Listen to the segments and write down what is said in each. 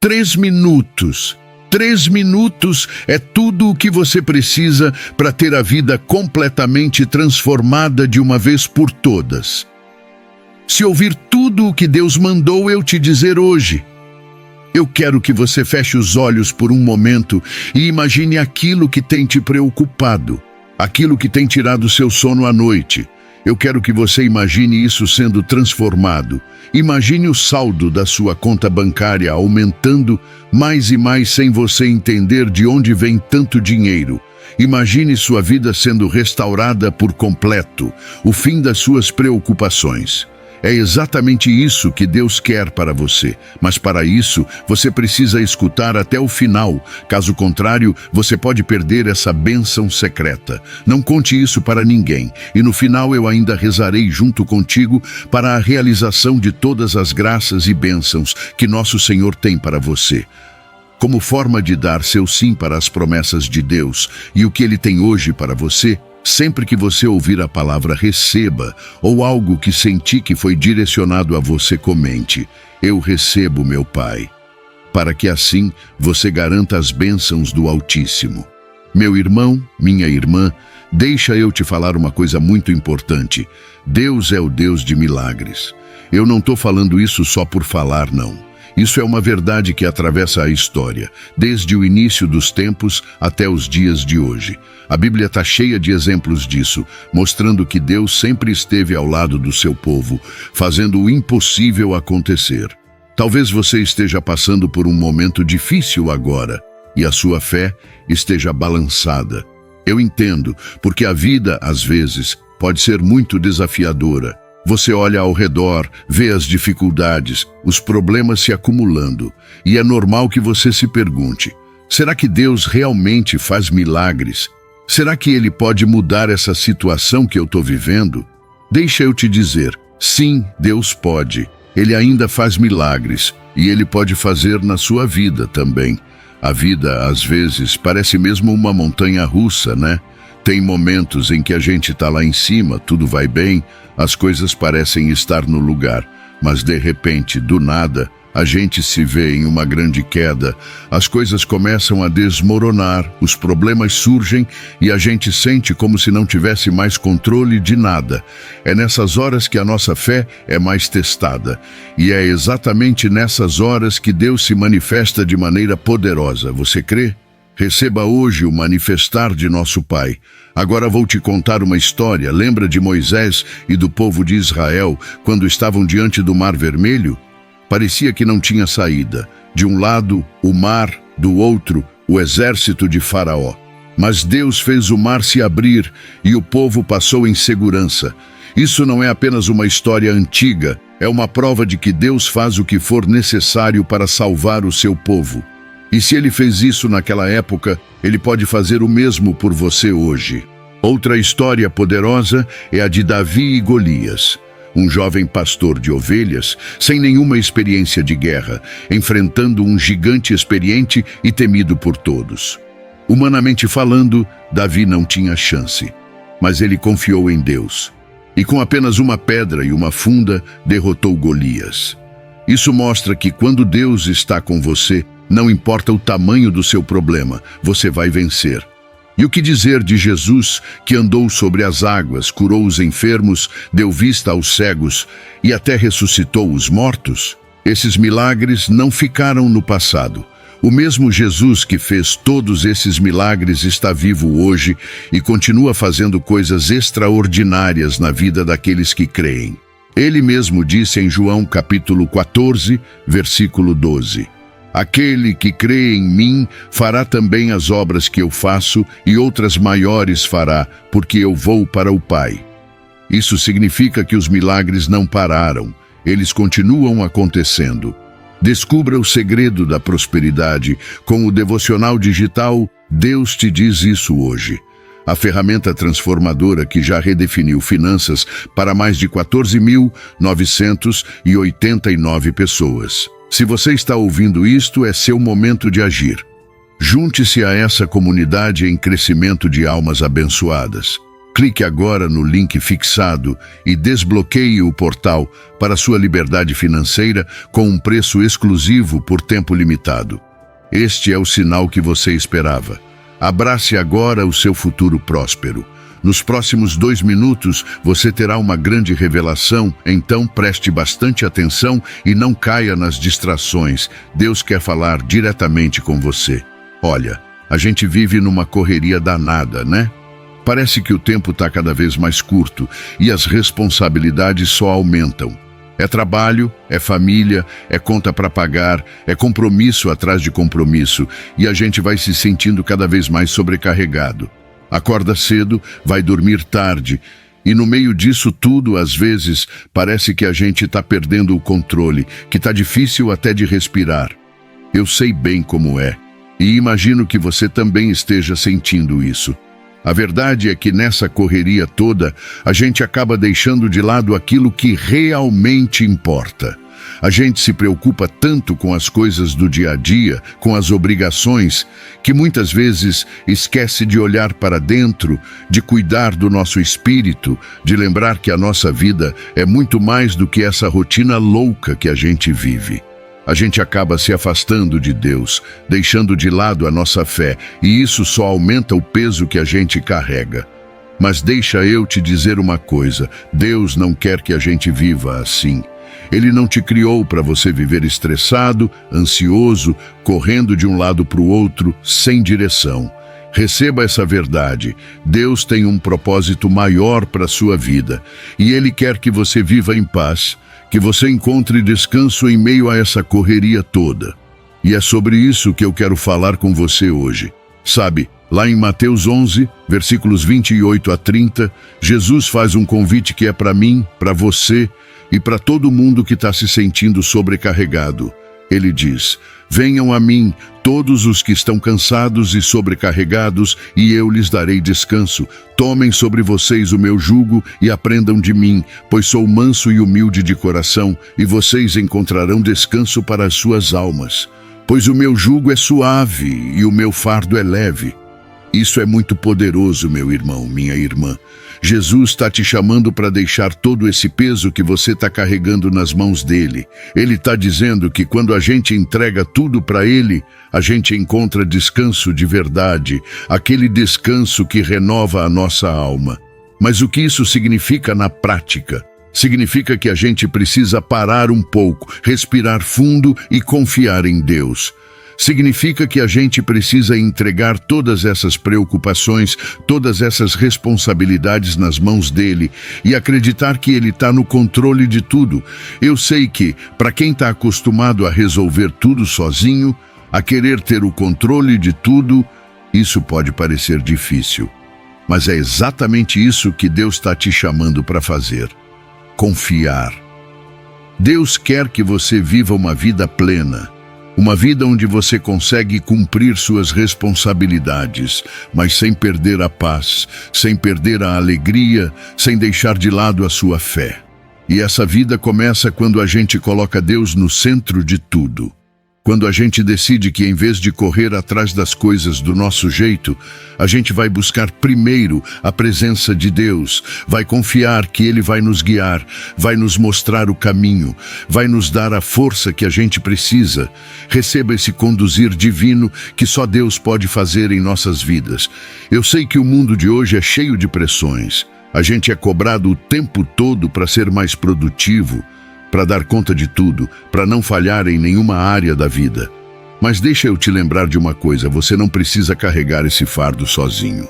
3 minutos. 3 minutos é tudo o que você precisa para ter a vida completamente transformada de uma vez por todas. Se ouvir tudo o que Deus mandou eu te dizer hoje, eu quero que você feche os olhos por um momento e imagine aquilo que tem te preocupado, aquilo que tem tirado seu sono à noite. Eu quero que você imagine isso sendo transformado. Imagine o saldo da sua conta bancária aumentando mais e mais sem você entender de onde vem tanto dinheiro. Imagine sua vida sendo restaurada por completo, o fim das suas preocupações. É exatamente isso que Deus quer para você, mas para isso você precisa escutar até o final. Caso contrário, você pode perder essa bênção secreta. Não conte isso para ninguém, e no final eu ainda rezarei junto contigo para a realização de todas as graças e bênçãos que nosso Senhor tem para você. Como forma de dar seu sim para as promessas de Deus e o que Ele tem hoje para você, sempre que você ouvir a palavra receba ou algo que sentir que foi direcionado a você, comente: eu recebo, meu Pai, para que assim você garanta as bênçãos do Altíssimo. Meu irmão, minha irmã, deixa eu te falar uma coisa muito importante. Deus é o Deus de milagres. Eu não estou falando isso só por falar, não. Isso é uma verdade que atravessa a história, desde o início dos tempos até os dias de hoje. A Bíblia está cheia de exemplos disso, mostrando que Deus sempre esteve ao lado do seu povo, fazendo o impossível acontecer. Talvez você esteja passando por um momento difícil agora, e a sua fé esteja balançada. Eu entendo, porque a vida, às vezes, pode ser muito desafiadora. Você olha ao redor, vê as dificuldades, os problemas se acumulando, e é normal que você se pergunte: será que Deus realmente faz milagres? Será que Ele pode mudar essa situação que eu estou vivendo? Deixa eu te dizer, sim, Deus pode. Ele ainda faz milagres, e Ele pode fazer na sua vida também. A vida, às vezes, parece mesmo uma montanha-russa, né? Tem momentos em que a gente está lá em cima, tudo vai bem, as coisas parecem estar no lugar, mas de repente, do nada, a gente se vê em uma grande queda, as coisas começam a desmoronar, os problemas surgem e a gente sente como se não tivesse mais controle de nada. É nessas horas que a nossa fé é mais testada, e é exatamente nessas horas que Deus se manifesta de maneira poderosa. Você crê? Receba hoje o manifestar de nosso Pai. Agora vou te contar uma história. Lembra de Moisés e do povo de Israel quando estavam diante do Mar Vermelho? Parecia que não tinha saída. De um lado, o mar, do outro, o exército de Faraó. Mas Deus fez o mar se abrir e o povo passou em segurança. Isso não é apenas uma história antiga, é uma prova de que Deus faz o que for necessário para salvar o seu povo. E se Ele fez isso naquela época, Ele pode fazer o mesmo por você hoje. Outra história poderosa é a de Davi e Golias. Um jovem pastor de ovelhas, sem nenhuma experiência de guerra, enfrentando um gigante experiente e temido por todos. Humanamente falando, Davi não tinha chance, mas ele confiou em Deus. E com apenas uma pedra e uma funda, derrotou Golias. Isso mostra que quando Deus está com você, não importa o tamanho do seu problema, você vai vencer. E o que dizer de Jesus, que andou sobre as águas, curou os enfermos, deu vista aos cegos e até ressuscitou os mortos? Esses milagres não ficaram no passado. O mesmo Jesus que fez todos esses milagres está vivo hoje e continua fazendo coisas extraordinárias na vida daqueles que creem. Ele mesmo disse em João capítulo 14, versículo 12: aquele que crê em mim fará também as obras que eu faço e outras maiores fará, porque eu vou para o Pai. Isso significa que os milagres não pararam, eles continuam acontecendo. Descubra o segredo da prosperidade com o devocional digital Deus te diz isso hoje. A ferramenta transformadora que já redefiniu finanças para mais de 14.989 pessoas. Se você está ouvindo isto, é seu momento de agir. Junte-se a essa comunidade em crescimento de almas abençoadas. Clique agora no link fixado e desbloqueie o portal para sua liberdade financeira com um preço exclusivo por tempo limitado. Este é o sinal que você esperava. Abrace agora o seu futuro próspero. Nos próximos 2 minutos, você terá uma grande revelação, então preste bastante atenção e não caia nas distrações. Deus quer falar diretamente com você. Olha, a gente vive numa correria danada, né? Parece que o tempo está cada vez mais curto e as responsabilidades só aumentam. É trabalho, é família, é conta para pagar, é compromisso atrás de compromisso e a gente vai se sentindo cada vez mais sobrecarregado. Acorda cedo, vai dormir tarde e no meio disso tudo, às vezes, parece que a gente está perdendo o controle, que está difícil até de respirar. Eu sei bem como é e imagino que você também esteja sentindo isso. A verdade é que nessa correria toda, a gente acaba deixando de lado aquilo que realmente importa. A gente se preocupa tanto com as coisas do dia a dia, com as obrigações, que muitas vezes esquece de olhar para dentro, de cuidar do nosso espírito, de lembrar que a nossa vida é muito mais do que essa rotina louca que a gente vive. A gente acaba se afastando de Deus, deixando de lado a nossa fé, e isso só aumenta o peso que a gente carrega. Mas deixa eu te dizer uma coisa, Deus não quer que a gente viva assim. Ele não te criou para você viver estressado, ansioso, correndo de um lado para o outro, sem direção. Receba essa verdade. Deus tem um propósito maior para a sua vida, e Ele quer que você viva em paz, que você encontre descanso em meio a essa correria toda. E é sobre isso que eu quero falar com você hoje. Sabe, lá em Mateus 11, versículos 28 a 30, Jesus faz um convite que é para mim, para você e para todo mundo que está se sentindo sobrecarregado. Ele diz: venham a mim, todos os que estão cansados e sobrecarregados, e eu lhes darei descanso. Tomem sobre vocês o meu jugo e aprendam de mim, pois sou manso e humilde de coração, e vocês encontrarão descanso para as suas almas. Pois o meu jugo é suave e o meu fardo é leve. Isso é muito poderoso, meu irmão, minha irmã. Jesus está te chamando para deixar todo esse peso que você está carregando nas mãos dele. Ele está dizendo que quando a gente entrega tudo para ele, a gente encontra descanso de verdade, aquele descanso que renova a nossa alma. Mas o que isso significa na prática? Significa que a gente precisa parar um pouco, respirar fundo e confiar em Deus. Significa que a gente precisa entregar todas essas preocupações, todas essas responsabilidades nas mãos dele e acreditar que ele está no controle de tudo. Eu sei que, para quem está acostumado a resolver tudo sozinho, a querer ter o controle de tudo, isso pode parecer difícil. Mas é exatamente isso que Deus está te chamando para fazer. Confiar. Deus quer que você viva uma vida plena. Uma vida onde você consegue cumprir suas responsabilidades, mas sem perder a paz, sem perder a alegria, sem deixar de lado a sua fé. E essa vida começa quando a gente coloca Deus no centro de tudo. Quando a gente decide que, em vez de correr atrás das coisas do nosso jeito, a gente vai buscar primeiro a presença de Deus, vai confiar que Ele vai nos guiar, vai nos mostrar o caminho, vai nos dar a força que a gente precisa. Receba esse conduzir divino que só Deus pode fazer em nossas vidas. Eu sei que o mundo de hoje é cheio de pressões. A gente é cobrado o tempo todo para ser mais produtivo, para dar conta de tudo, para não falhar em nenhuma área da vida. Mas deixa eu te lembrar de uma coisa, você não precisa carregar esse fardo sozinho.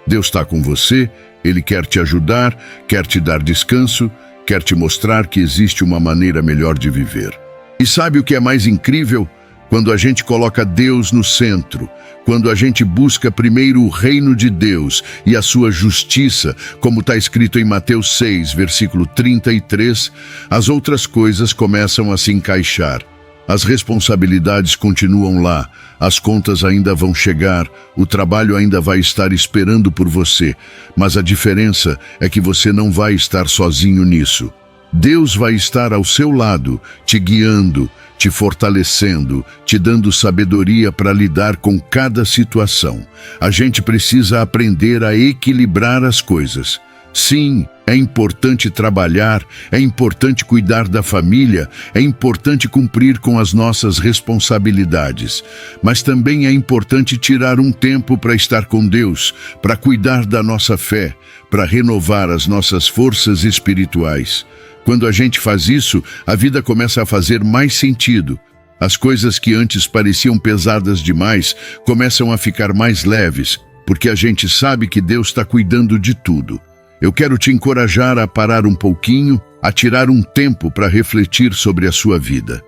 Deus está com você, Ele quer te ajudar, quer te dar descanso, quer te mostrar que existe uma maneira melhor de viver. E sabe o que é mais incrível? Quando a gente coloca Deus no centro, quando a gente busca primeiro o reino de Deus e a sua justiça, como está escrito em Mateus 6, versículo 33, as outras coisas começam a se encaixar. As responsabilidades continuam lá, as contas ainda vão chegar, o trabalho ainda vai estar esperando por você, mas a diferença é que você não vai estar sozinho nisso. Deus vai estar ao seu lado, te guiando, te fortalecendo, te dando sabedoria para lidar com cada situação. A gente precisa aprender a equilibrar as coisas. Sim, é importante trabalhar, é importante cuidar da família, é importante cumprir com as nossas responsabilidades. Mas também é importante tirar um tempo para estar com Deus, para cuidar da nossa fé, para renovar as nossas forças espirituais. Quando a gente faz isso, a vida começa a fazer mais sentido. As coisas que antes pareciam pesadas demais começam a ficar mais leves, porque a gente sabe que Deus está cuidando de tudo. Eu quero te encorajar a parar um pouquinho, a tirar um tempo para refletir sobre a sua vida.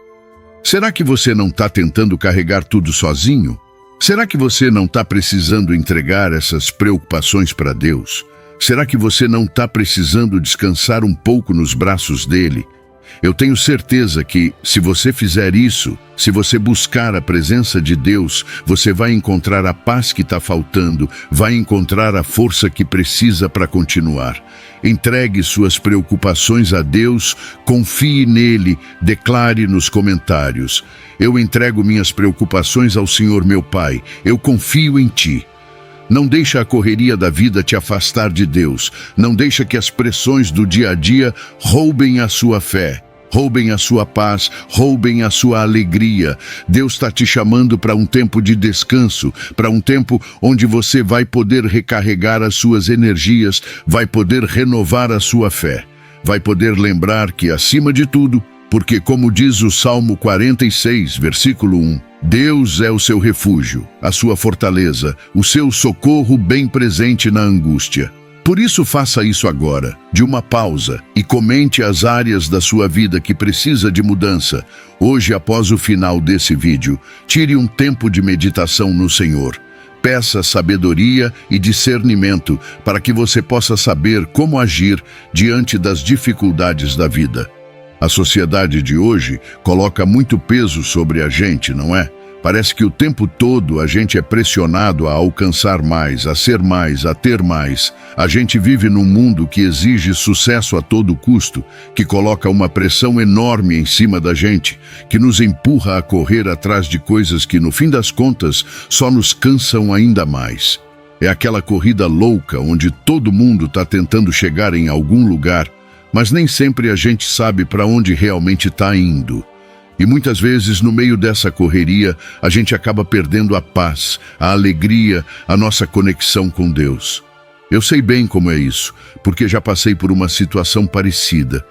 Será que você não está tentando carregar tudo sozinho? Será que você não está precisando entregar essas preocupações para Deus? Será que você não está precisando descansar um pouco nos braços dele? Eu tenho certeza que, se você fizer isso, se você buscar a presença de Deus, você vai encontrar a paz que está faltando, vai encontrar a força que precisa para continuar. Entregue suas preocupações a Deus, confie nele, declare nos comentários: eu entrego minhas preocupações ao Senhor meu Pai, eu confio em Ti. Não deixa a correria da vida te afastar de Deus. Não deixa que as pressões do dia a dia roubem a sua fé, roubem a sua paz, roubem a sua alegria. Deus está te chamando para um tempo de descanso, para um tempo onde você vai poder recarregar as suas energias, vai poder renovar a sua fé, vai poder lembrar que, acima de tudo, porque como diz o Salmo 46, versículo 1, Deus é o seu refúgio, a sua fortaleza, o seu socorro bem presente na angústia. Por isso faça isso agora, de uma pausa, e comente as áreas da sua vida que precisa de mudança. Hoje, após o final desse vídeo, tire um tempo de meditação no Senhor. Peça sabedoria e discernimento para que você possa saber como agir diante das dificuldades da vida. A sociedade de hoje coloca muito peso sobre a gente, não é? Parece que o tempo todo a gente é pressionado a alcançar mais, a ser mais, a ter mais. A gente vive num mundo que exige sucesso a todo custo, que coloca uma pressão enorme em cima da gente, que nos empurra a correr atrás de coisas que, no fim das contas, só nos cansam ainda mais. É aquela corrida louca onde todo mundo está tentando chegar em algum lugar, mas nem sempre a gente sabe para onde realmente está indo. E muitas vezes, no meio dessa correria, a gente acaba perdendo a paz, a alegria, a nossa conexão com Deus. Eu sei bem como é isso, porque já passei por uma situação parecida.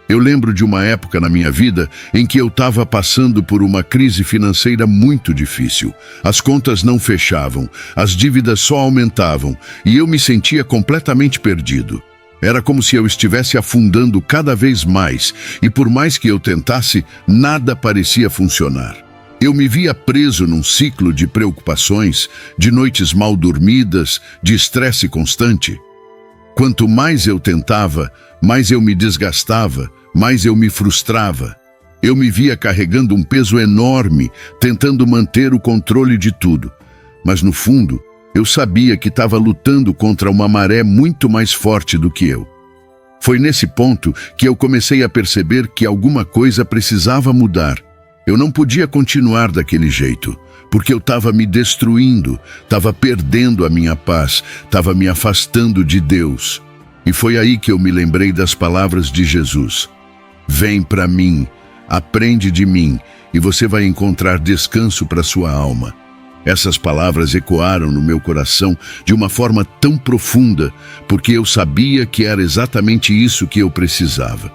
Eu lembro de uma época na minha vida em que eu estava passando por uma crise financeira muito difícil. As contas não fechavam, as dívidas só aumentavam, e eu me sentia completamente perdido. Era como se eu estivesse afundando cada vez mais, e por mais que eu tentasse, nada parecia funcionar. Eu me via preso num ciclo de preocupações, de noites mal dormidas, de estresse constante. Quanto mais eu tentava, mais eu me desgastava, mais eu me frustrava. Eu me via carregando um peso enorme, tentando manter o controle de tudo. Mas no fundo, eu sabia que estava lutando contra uma maré muito mais forte do que eu. Foi nesse ponto que eu comecei a perceber que alguma coisa precisava mudar. Eu não podia continuar daquele jeito, porque eu estava me destruindo, estava perdendo a minha paz, estava me afastando de Deus. E foi aí que eu me lembrei das palavras de Jesus. Vem para mim, aprende de mim, e você vai encontrar descanso para sua alma. Essas palavras ecoaram no meu coração de uma forma tão profunda, porque eu sabia que era exatamente isso que eu precisava.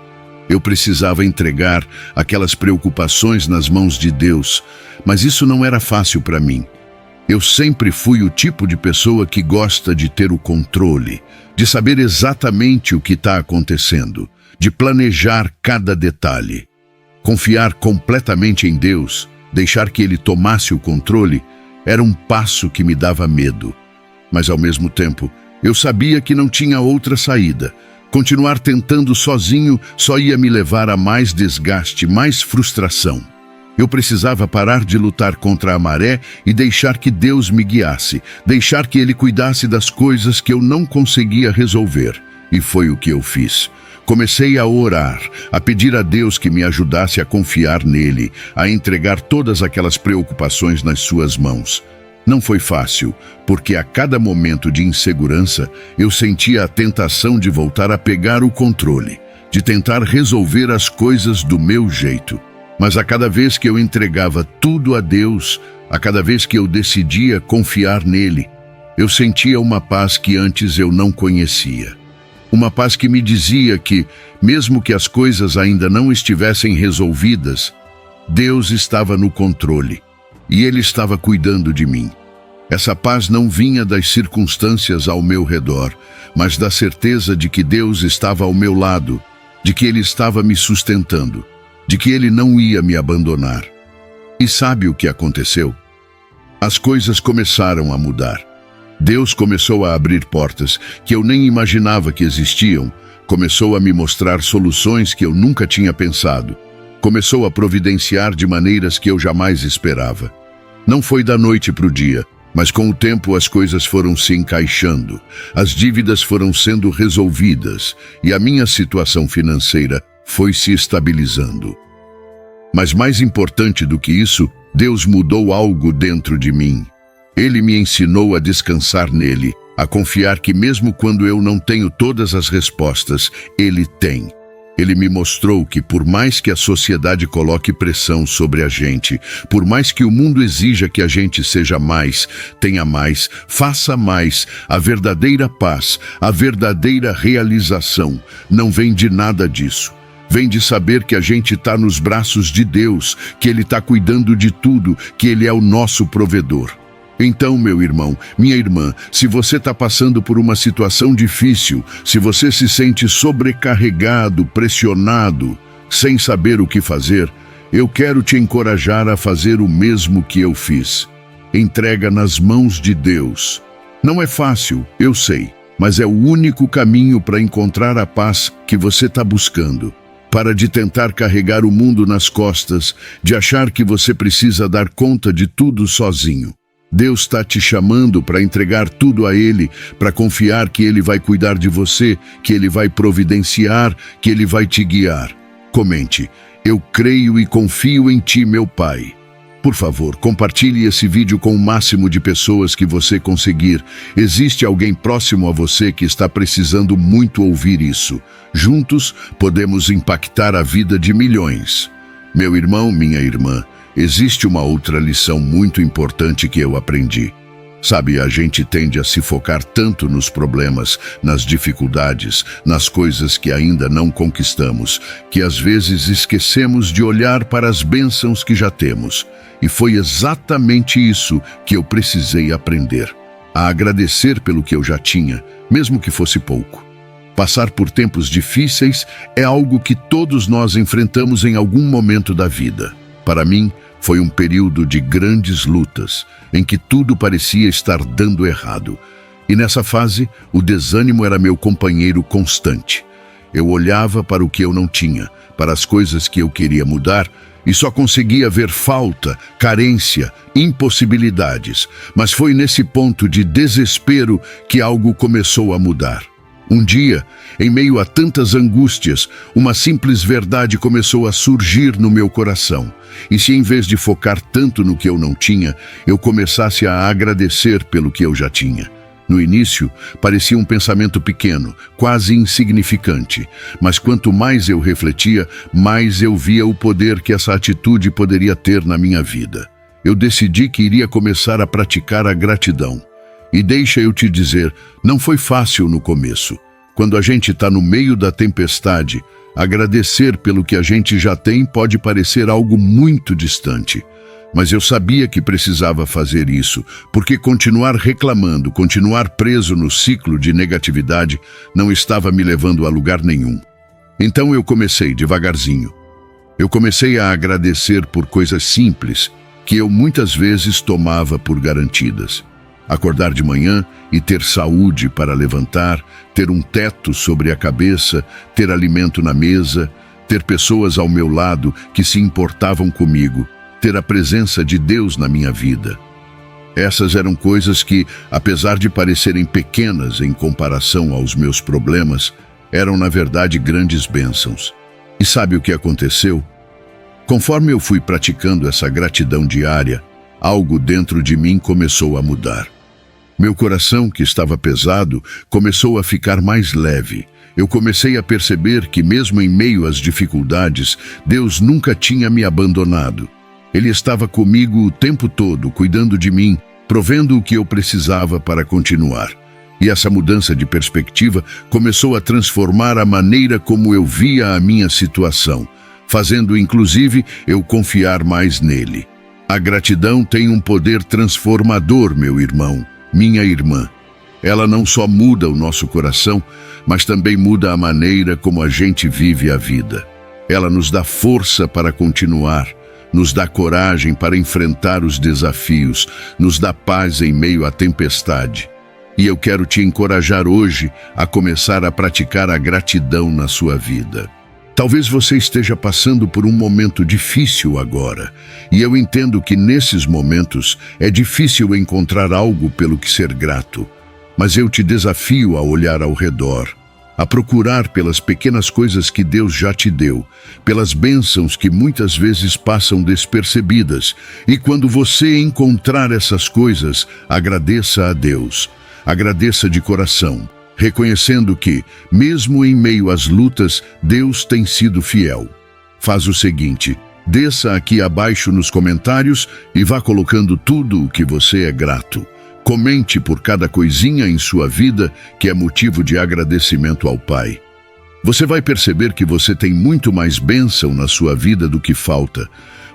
Eu precisava entregar aquelas preocupações nas mãos de Deus, mas isso não era fácil para mim. Eu sempre fui o tipo de pessoa que gosta de ter o controle, de saber exatamente o que está acontecendo, de planejar cada detalhe. Confiar completamente em Deus, deixar que Ele tomasse o controle, era um passo que me dava medo. Mas, ao mesmo tempo, eu sabia que não tinha outra saída. Continuar tentando sozinho só ia me levar a mais desgaste, mais frustração. Eu precisava parar de lutar contra a maré e deixar que Deus me guiasse, deixar que Ele cuidasse das coisas que eu não conseguia resolver. E foi o que eu fiz. Comecei a orar, a pedir a Deus que me ajudasse a confiar nele, a entregar todas aquelas preocupações nas suas mãos. Não foi fácil, porque a cada momento de insegurança eu sentia a tentação de voltar a pegar o controle, de tentar resolver as coisas do meu jeito. Mas a cada vez que eu entregava tudo a Deus, a cada vez que eu decidia confiar nele, eu sentia uma paz que antes eu não conhecia. Uma paz que me dizia que, mesmo que as coisas ainda não estivessem resolvidas, Deus estava no controle e Ele estava cuidando de mim. Essa paz não vinha das circunstâncias ao meu redor, mas da certeza de que Deus estava ao meu lado, de que Ele estava me sustentando, de que Ele não ia me abandonar. E sabe o que aconteceu? As coisas começaram a mudar. Deus começou a abrir portas que eu nem imaginava que existiam, começou a me mostrar soluções que eu nunca tinha pensado, começou a providenciar de maneiras que eu jamais esperava. Não foi da noite para o dia, mas com o tempo as coisas foram se encaixando, as dívidas foram sendo resolvidas e a minha situação financeira foi se estabilizando. Mas mais importante do que isso, Deus mudou algo dentro de mim. Ele me ensinou a descansar nele, a confiar que mesmo quando eu não tenho todas as respostas, Ele tem. Ele me mostrou que por mais que a sociedade coloque pressão sobre a gente, por mais que o mundo exija que a gente seja mais, tenha mais, faça mais, a verdadeira paz, a verdadeira realização não vem de nada disso. Vem de saber que a gente está nos braços de Deus, que Ele está cuidando de tudo, que Ele é o nosso provedor. Então, meu irmão, minha irmã, se você está passando por uma situação difícil, se você se sente sobrecarregado, pressionado, sem saber o que fazer, eu quero te encorajar a fazer o mesmo que eu fiz. Entrega nas mãos de Deus. Não é fácil, eu sei, mas é o único caminho para encontrar a paz que você está buscando. Para de tentar carregar o mundo nas costas, de achar que você precisa dar conta de tudo sozinho. Deus está te chamando para entregar tudo a Ele, para confiar que Ele vai cuidar de você, que Ele vai providenciar, que Ele vai te guiar. Comente: eu creio e confio em Ti, meu Pai. Por favor, compartilhe esse vídeo com o máximo de pessoas que você conseguir. Existe alguém próximo a você que está precisando muito ouvir isso. Juntos, podemos impactar a vida de milhões. Meu irmão, minha irmã, existe uma outra lição muito importante que eu aprendi. Sabe, a gente tende a se focar tanto nos problemas, nas dificuldades, nas coisas que ainda não conquistamos, que às vezes esquecemos de olhar para as bênçãos que já temos. E foi exatamente isso que eu precisei aprender. A agradecer pelo que eu já tinha, mesmo que fosse pouco. Passar por tempos difíceis é algo que todos nós enfrentamos em algum momento da vida. Para mim, foi um período de grandes lutas, em que tudo parecia estar dando errado. E nessa fase, o desânimo era meu companheiro constante. Eu olhava para o que eu não tinha, para as coisas que eu queria mudar, e só conseguia ver falta, carência, impossibilidades. Mas foi nesse ponto de desespero que algo começou a mudar. Um dia, em meio a tantas angústias, uma simples verdade começou a surgir no meu coração. E se em vez de focar tanto no que eu não tinha, eu começasse a agradecer pelo que eu já tinha. No início, parecia um pensamento pequeno, quase insignificante, mas quanto mais eu refletia, mais eu via o poder que essa atitude poderia ter na minha vida. Eu decidi que iria começar a praticar a gratidão. E deixa eu te dizer, não foi fácil no começo. Quando a gente está no meio da tempestade, agradecer pelo que a gente já tem pode parecer algo muito distante. Mas eu sabia que precisava fazer isso, porque continuar reclamando, continuar preso no ciclo de negatividade, não estava me levando a lugar nenhum. Então eu comecei devagarzinho. Eu comecei a agradecer por coisas simples, que eu muitas vezes tomava por garantidas. Acordar de manhã e ter saúde para levantar, ter um teto sobre a cabeça, ter alimento na mesa, ter pessoas ao meu lado que se importavam comigo, ter a presença de Deus na minha vida. Essas eram coisas que, apesar de parecerem pequenas em comparação aos meus problemas, eram na verdade grandes bênçãos. E sabe o que aconteceu? Conforme eu fui praticando essa gratidão diária, algo dentro de mim começou a mudar. Meu coração, que estava pesado, começou a ficar mais leve. Eu comecei a perceber que mesmo em meio às dificuldades, Deus nunca tinha me abandonado. Ele estava comigo o tempo todo, cuidando de mim, provendo o que eu precisava para continuar. E essa mudança de perspectiva começou a transformar a maneira como eu via a minha situação, fazendo inclusive eu confiar mais nele. A gratidão tem um poder transformador, meu irmão, minha irmã. Ela não só muda o nosso coração, mas também muda a maneira como a gente vive a vida. Ela nos dá força para continuar, nos dá coragem para enfrentar os desafios, nos dá paz em meio à tempestade. E eu quero te encorajar hoje a começar a praticar a gratidão na sua vida. Talvez você esteja passando por um momento difícil agora, e eu entendo que nesses momentos é difícil encontrar algo pelo que ser grato. Mas eu te desafio a olhar ao redor, a procurar pelas pequenas coisas que Deus já te deu, pelas bênçãos que muitas vezes passam despercebidas, e quando você encontrar essas coisas, agradeça a Deus. Agradeça de coração, reconhecendo que, mesmo em meio às lutas, Deus tem sido fiel. Faz o seguinte, desça aqui abaixo nos comentários e vá colocando tudo o que você é grato. Comente por cada coisinha em sua vida que é motivo de agradecimento ao Pai. Você vai perceber que você tem muito mais bênção na sua vida do que falta.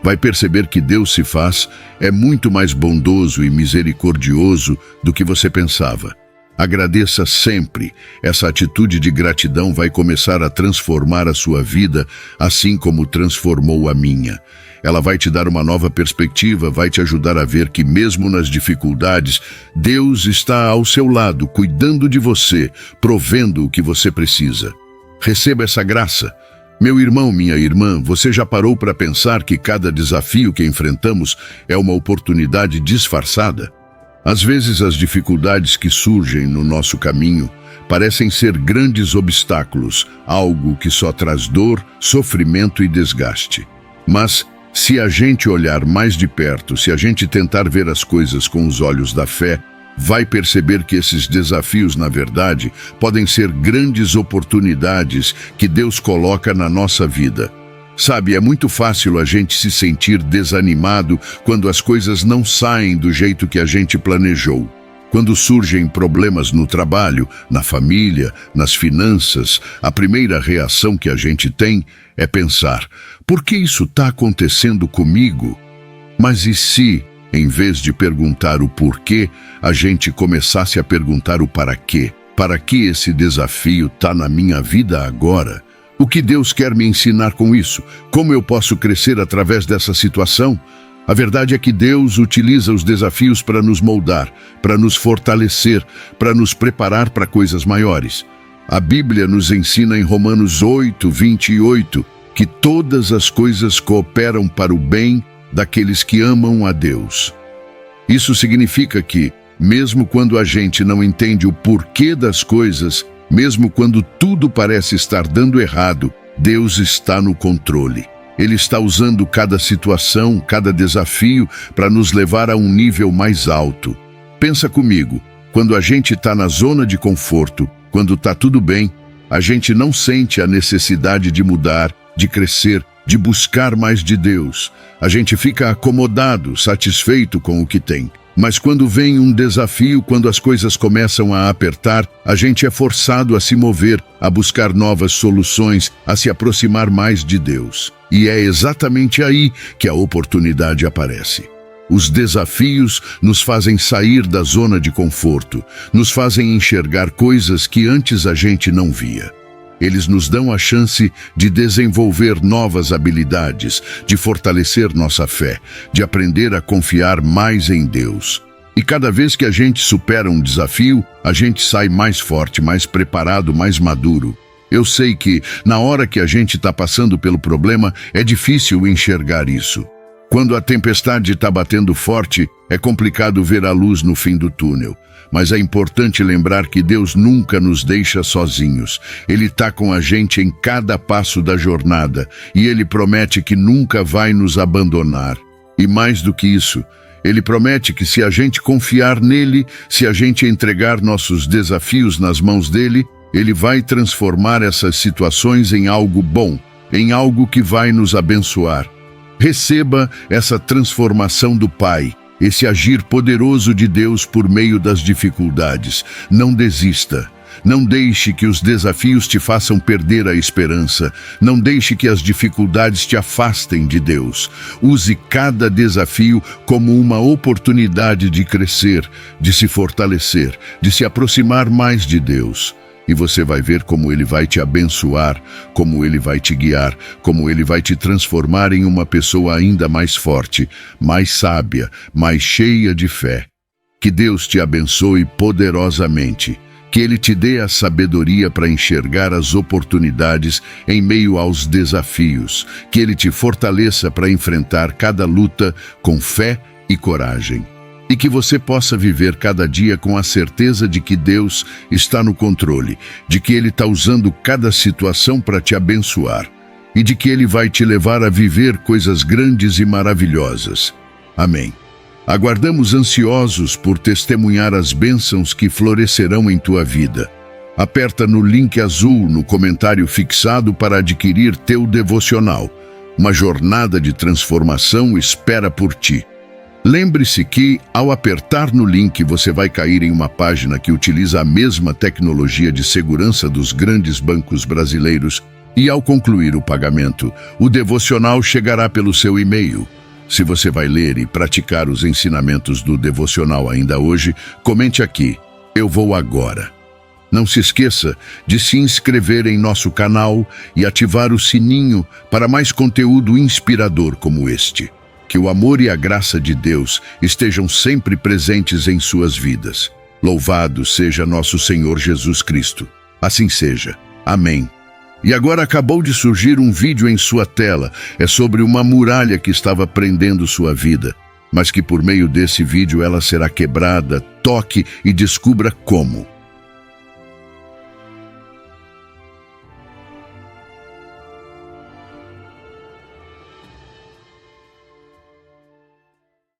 Vai perceber que Deus se faz, é muito mais bondoso e misericordioso do que você pensava. Agradeça sempre. Essa atitude de gratidão vai começar a transformar a sua vida, assim como transformou a minha. Ela vai te dar uma nova perspectiva, vai te ajudar a ver que mesmo nas dificuldades, Deus está ao seu lado, cuidando de você, provendo o que você precisa. Receba essa graça. Meu irmão, minha irmã, você já parou para pensar que cada desafio que enfrentamos é uma oportunidade disfarçada? Às vezes as dificuldades que surgem no nosso caminho parecem ser grandes obstáculos, algo que só traz dor, sofrimento e desgaste. Mas, se a gente olhar mais de perto, se a gente tentar ver as coisas com os olhos da fé, vai perceber que esses desafios, na verdade, podem ser grandes oportunidades que Deus coloca na nossa vida. Sabe, é muito fácil a gente se sentir desanimado quando as coisas não saem do jeito que a gente planejou. Quando surgem problemas no trabalho, na família, nas finanças, a primeira reação que a gente tem é pensar: por que isso está acontecendo comigo? Mas e se, em vez de perguntar o porquê, a gente começasse a perguntar o para quê? Para que esse desafio está na minha vida agora? O que Deus quer me ensinar com isso? Como eu posso crescer através dessa situação? A verdade é que Deus utiliza os desafios para nos moldar, para nos fortalecer, para nos preparar para coisas maiores. A Bíblia nos ensina em Romanos 8:28 que todas as coisas cooperam para o bem daqueles que amam a Deus. Isso significa que, mesmo quando a gente não entende o porquê das coisas, mesmo quando tudo parece estar dando errado, Deus está no controle. Ele está usando cada situação, cada desafio para nos levar a um nível mais alto. Pensa comigo, quando a gente está na zona de conforto, quando está tudo bem, a gente não sente a necessidade de mudar, de crescer, de buscar mais de Deus. A gente fica acomodado, satisfeito com o que tem. Mas quando vem um desafio, quando as coisas começam a apertar, a gente é forçado a se mover, a buscar novas soluções, a se aproximar mais de Deus. E é exatamente aí que a oportunidade aparece. Os desafios nos fazem sair da zona de conforto, nos fazem enxergar coisas que antes a gente não via. Eles nos dão a chance de desenvolver novas habilidades, de fortalecer nossa fé, de aprender a confiar mais em Deus. E cada vez que a gente supera um desafio, a gente sai mais forte, mais preparado, mais maduro. Eu sei que, na hora que a gente está passando pelo problema, é difícil enxergar isso. Quando a tempestade está batendo forte, é complicado ver a luz no fim do túnel. Mas é importante lembrar que Deus nunca nos deixa sozinhos. Ele está com a gente em cada passo da jornada e Ele promete que nunca vai nos abandonar. E mais do que isso, Ele promete que se a gente confiar nele, se a gente entregar nossos desafios nas mãos dele, Ele vai transformar essas situações em algo bom, em algo que vai nos abençoar. Receba essa transformação do Pai, esse agir poderoso de Deus por meio das dificuldades. Não desista. Não deixe que os desafios te façam perder a esperança. Não deixe que as dificuldades te afastem de Deus. Use cada desafio como uma oportunidade de crescer, de se fortalecer, de se aproximar mais de Deus. E você vai ver como Ele vai te abençoar, como Ele vai te guiar, como Ele vai te transformar em uma pessoa ainda mais forte, mais sábia, mais cheia de fé. Que Deus te abençoe poderosamente. Que Ele te dê a sabedoria para enxergar as oportunidades em meio aos desafios. Que Ele te fortaleça para enfrentar cada luta com fé e coragem. E que você possa viver cada dia com a certeza de que Deus está no controle, de que Ele está usando cada situação para te abençoar e de que Ele vai te levar a viver coisas grandes e maravilhosas. Amém. Aguardamos ansiosos por testemunhar as bênçãos que florescerão em tua vida. Aperta no link azul no comentário fixado para adquirir teu devocional. Uma jornada de transformação espera por ti. Lembre-se que, ao apertar no link, você vai cair em uma página que utiliza a mesma tecnologia de segurança dos grandes bancos brasileiros e, ao concluir o pagamento, o devocional chegará pelo seu e-mail. Se você vai ler e praticar os ensinamentos do devocional ainda hoje, comente aqui: eu vou agora. Não se esqueça de se inscrever em nosso canal e ativar o sininho para mais conteúdo inspirador como este. Que o amor e a graça de Deus estejam sempre presentes em suas vidas. Louvado seja nosso Senhor Jesus Cristo. Assim seja. Amém. E agora acabou de surgir um vídeo em sua tela. É sobre uma muralha que estava prendendo sua vida, mas que por meio desse vídeo ela será quebrada. Toque e descubra como.